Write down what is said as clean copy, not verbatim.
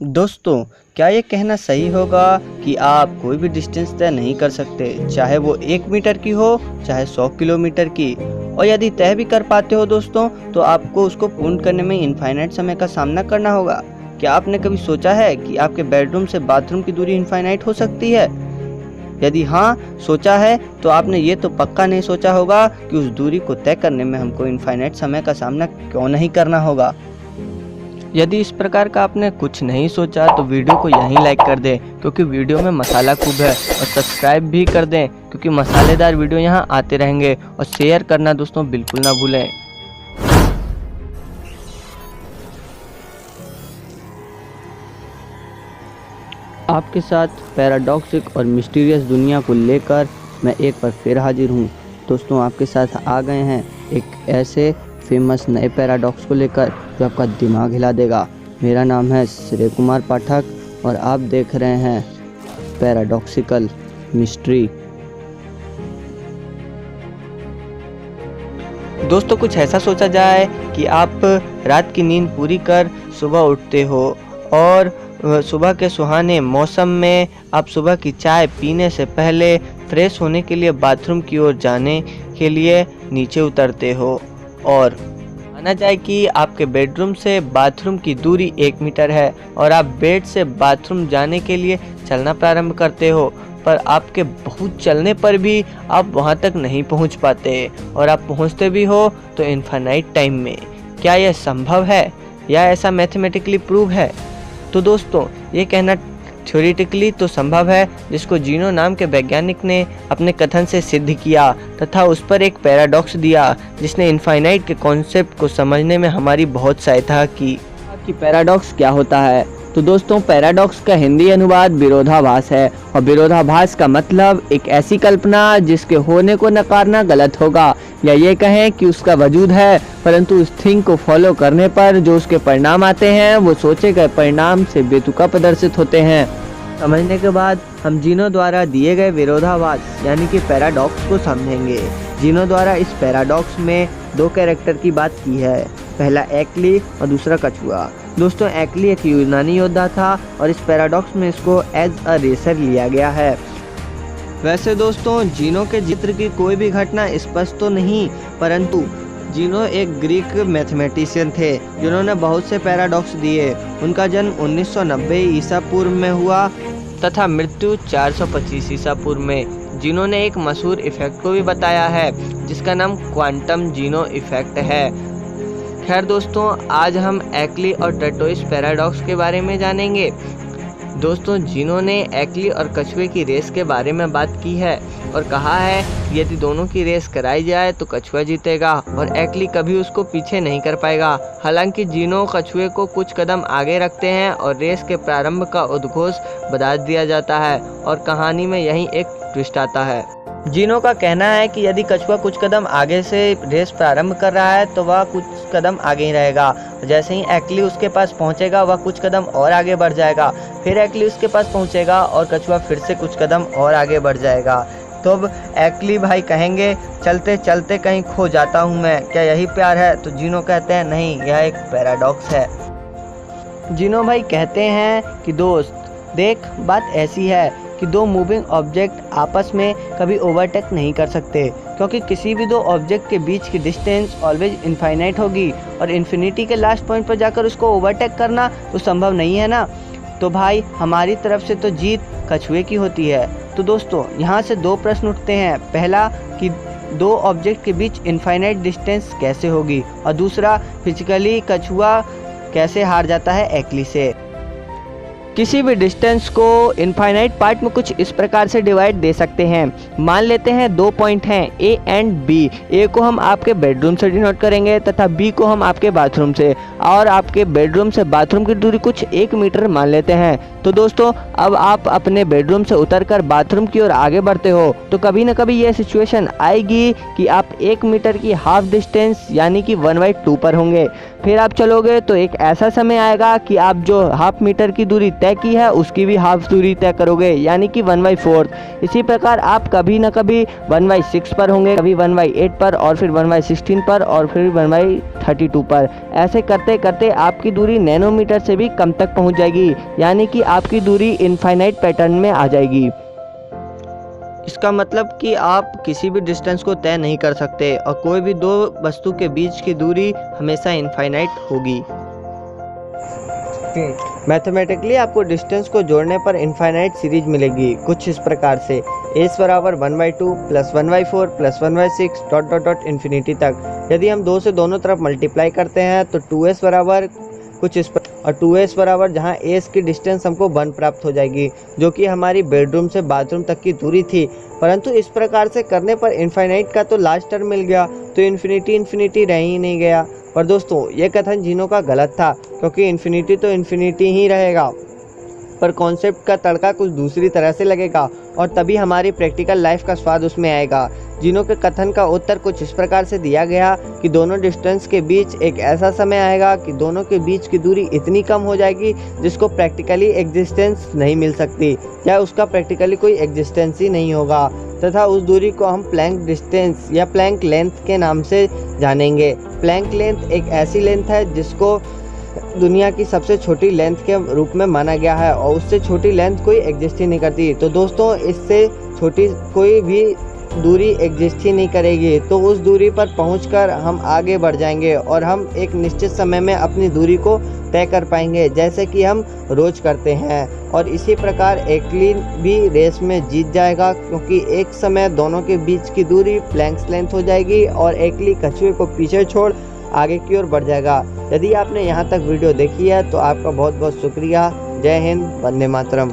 दोस्तों, क्या ये कहना सही होगा कि आप कोई भी डिस्टेंस तय नहीं कर सकते, चाहे वो 1 मीटर की हो, चाहे 100 किलोमीटर की। और यदि तय भी कर पाते हो दोस्तों, तो आपको उसको पूर्ण करने में इनफाइनाइट समय का सामना करना होगा। क्या आपने कभी सोचा है कि आपके बेडरूम से बाथरूम की दूरी इनफाइनाइट हो सकती है? यदि हाँ सोचा है, तो आपने ये तो पक्का नहीं सोचा होगा कि उस दूरी को तय करने में हमको इनफाइनाइट समय का सामना क्यों नहीं करना होगा। यदि इस प्रकार का आपने कुछ नहीं सोचा तो वीडियो को यहीं लाइक कर दें, क्योंकि वीडियो में मसाला खूब है, और सब्सक्राइब भी कर दें क्योंकि मसालेदार वीडियो यहाँ आते रहेंगे। और शेयर करना दोस्तों बिल्कुल ना भूलें। आपके साथ पैराडॉक्सिक और मिस्टीरियस दुनिया को लेकर मैं एक बार फिर हाजिर हूँ। दोस्तों, आपके साथ आ गए हैं एक ऐसे फेमस नए पैराडॉक्स को लेकर जो आपका दिमाग हिला देगा। मेरा नाम है श्रेय कुमार पाठक और आप देख रहे हैं पैराडॉक्सिकल मिस्ट्री। दोस्तों, कुछ ऐसा सोचा जाए कि आप रात की नींद पूरी कर सुबह उठते हो और सुबह के सुहाने मौसम में आप सुबह की चाय पीने से पहले फ्रेश होने के लिए बाथरूम की ओर जाने के लिए नीचे उतरते हो, और माना जाए कि आपके बेडरूम से बाथरूम की दूरी 1 मीटर है और आप बेड से बाथरूम जाने के लिए चलना प्रारंभ करते हो, पर आपके बहुत चलने पर भी आप वहां तक नहीं पहुंच पाते, और आप पहुंचते भी हो तो इनफाइनाइट टाइम में। क्या यह संभव है या ऐसा मैथमेटिकली प्रूव है? तो दोस्तों, ये कहना थ्योरेटिकली तो संभव है, जिसको जीनो नाम के वैज्ञानिक ने अपने कथन से सिद्ध किया तथा उस पर एक पैराडॉक्स दिया, जिसने इनफाइनाइट के कॉन्सेप्ट को समझने में हमारी बहुत सहायता की। कि पैराडॉक्स क्या होता है? तो दोस्तों, पैराडॉक्स का हिंदी अनुवाद विरोधाभास है, और विरोधाभास का मतलब एक ऐसी कल्पना जिसके होने को नकारना गलत होगा, या ये कहें कि उसका वजूद है परंतु उस थिंग को फॉलो करने पर जो उसके परिणाम आते हैं वो सोचे गए परिणाम से बेतुका प्रदर्शित होते हैं। समझने के बाद हम जीनो द्वारा दिए गए विरोधाभास यानी कि पैराडॉक्स को समझेंगे। जीनो द्वारा इस पैराडॉक्स में 2 कैरेक्टर की बात की है, पहला एक्ली और दूसरा कछुआ। दोस्तों, एक्ली एक यूनानी योद्धा था और इस पैराडॉक्स में इसको एज अ रेसर लिया गया है। वैसे दोस्तों, जीनो के चित्र की कोई भी घटना स्पष्ट तो नहीं, परंतु जीनो एक ग्रीक मैथमेटिशियन थे जिन्होंने बहुत से पैराडॉक्स दिए। उनका जन्म 1990 ईसा पूर्व में हुआ तथा मृत्यु 425 ईसा पूर्व में। जीनो ने एक मशहूर इफेक्ट को भी बताया है जिसका नाम क्वांटम जीनो इफेक्ट है। खैर दोस्तों, आज हम एक्ली और टर्टोइस पैराडॉक्स के बारे में जानेंगे। दोस्तों, जीनो ने एक्ली और कछुए की रेस के बारे में बात की है और कहा है कि यदि दोनों की रेस कराई जाए तो कछुआ जीतेगा और एक्ली कभी उसको पीछे नहीं कर पाएगा। हालांकि जीनो कछुए को कुछ कदम आगे रखते हैं और रेस के प्रारंभ का उद्घोष बता दिया जाता है, और कहानी में यही एक ट्विस्ट आता है। जीनो का कहना है कि यदि कछुआ कुछ कदम आगे से रेस प्रारंभ कर रहा है तो वह कुछ कदम आगे ही रहेगा। जैसे ही एक्ली उसके पास पहुंचेगा वह कुछ कदम और आगे बढ़ जाएगा, फिर एक्ली उसके पास पहुंचेगा और कछुआ फिर से कुछ कदम और आगे बढ़ जाएगा। तो अब एक्ली भाई कहेंगे, चलते चलते कहीं खो जाता हूं मैं, क्या यही प्यार है? तो जीनो कहते हैं, नहीं, यह एक पैराडॉक्स है। जीनो भाई कहते हैं कि दोस्त देख, बात ऐसी है कि 2 मूविंग ऑब्जेक्ट आपस में कभी ओवरटेक नहीं कर सकते, क्योंकि किसी भी 2 ऑब्जेक्ट के बीच की डिस्टेंस ऑलवेज इनफाइनाइट होगी, और इन्फिनिटी के लास्ट पॉइंट पर जाकर उसको ओवरटेक करना तो संभव नहीं है ना। तो भाई हमारी तरफ से तो जीत कछुए की होती है। तो दोस्तों, यहाँ से 2 प्रश्न उठते हैं। पहला कि 2 ऑब्जेक्ट के बीच इनफाइनाइट डिस्टेंस कैसे होगी, और दूसरा फिजिकली कछुआ कैसे हार जाता है एक्ली से। किसी भी डिस्टेंस को इनफाइनाइट पार्ट में कुछ इस प्रकार से डिवाइड दे सकते हैं। मान लेते हैं 2 पॉइंट हैं ए एंड बी। ए को हम आपके बेडरूम से डिनोट करेंगे तथा बी को हम आपके बाथरूम से, और आपके बेडरूम से बाथरूम की दूरी कुछ 1 मीटर मान लेते हैं। तो दोस्तों, अब आप अपने बेडरूम से उतरकर बाथरूम की ओर आगे बढ़ते हो तो कभी ना कभी यह सिचुएशन आएगी कि आप 1 मीटर की हाफ डिस्टेंस यानी कि 1/2 पर होंगे। फिर आप चलोगे तो एक ऐसा समय आएगा कि आप जो हाफ मीटर की दूरी तय की है उसकी भी हाफ दूरी तय करोगे, यानी कि 1/4। इसी प्रकार आप कभी ना कभी 1/6 पर होंगे, कभी 1/8 पर, और फिर 1/16 पर, और फिर 1/32 पर। ऐसे करते करते आपकी दूरी नैनोमीटर से भी कम तक पहुंच जाएगी, यानी कि आपकी दूरी इनफाइनाइट पैटर्न में आ जाएगी। इसका मतलब कि आप किसी भी डिस्टेंस को तय नहीं कर सकते और कोई भी दो वस्तु के बीच की दूरी हमेशा इनफाइनाइट होगी। मैथमेटिकली आपको डिस्टेंस को जोड़ने पर इनफाइनाइट सीरीज मिलेगी कुछ इस प्रकार से, s बराबर 1/2 plus 1/4 plus 1/6 dot dot dot infinity तक। यदि हम 2 से दोनों तरफ मल्टीप्लाई करते हैं तो 2s बराबर कुछ इस और 2s बराबर जहां s की डिस्टेंस हमको 1 प्राप्त हो जाएगी, जो कि हमारी बेडरूम से बाथरूम तक की दूरी थी। परंतु इस प्रकार से करने पर इनफाइनाइट का तो लास्ट टर्म मिल गया, तो इन्फिनिटी रह ही नहीं गया। पर दोस्तों ये कथन जीनो का गलत था, क्योंकि इन्फिनिटी तो इन्फिनिटी ही रहेगा, पर कॉन्सेप्ट का तड़का कुछ दूसरी तरह से लगेगा और तभी हमारी प्रैक्टिकल लाइफ का स्वाद उसमें आएगा। जीनो के कथन का उत्तर कुछ इस प्रकार से दिया गया कि दोनों डिस्टेंस के बीच एक ऐसा समय आएगा कि दोनों के बीच की दूरी इतनी कम हो जाएगी जिसको प्रैक्टिकली एग्जिस्टेंस नहीं मिल सकती, या उसका प्रैक्टिकली कोई एग्जिस्टेंस ही नहीं होगा, तथा उस दूरी को हम प्लैंक डिस्टेंस या प्लैंक लेंथ के नाम से जानेंगे। प्लैंक लेंथ एक ऐसी लेंथ है जिसको दुनिया की सबसे छोटी लेंथ के रूप में माना गया है और उससे छोटी लेंथ कोई एग्जिस्ट ही नहीं करती। तो दोस्तों इससे छोटी कोई भी दूरी एग्जिस्ट ही नहीं करेगी, तो उस दूरी पर पहुंचकर हम आगे बढ़ जाएंगे और हम एक निश्चित समय में अपनी दूरी को तय कर पाएंगे, जैसे कि हम रोज करते हैं। और इसी प्रकार एक्लिन भी रेस में जीत जाएगा, क्योंकि एक समय दोनों के बीच की दूरी प्लैंक्स लेंथ हो जाएगी और एक्ली कछुए को पीछे छोड़ आगे की ओर बढ़ जाएगा। यदि आपने यहाँ तक वीडियो देखी है तो आपका बहुत बहुत शुक्रिया। जय हिंद, वंदे मातरम।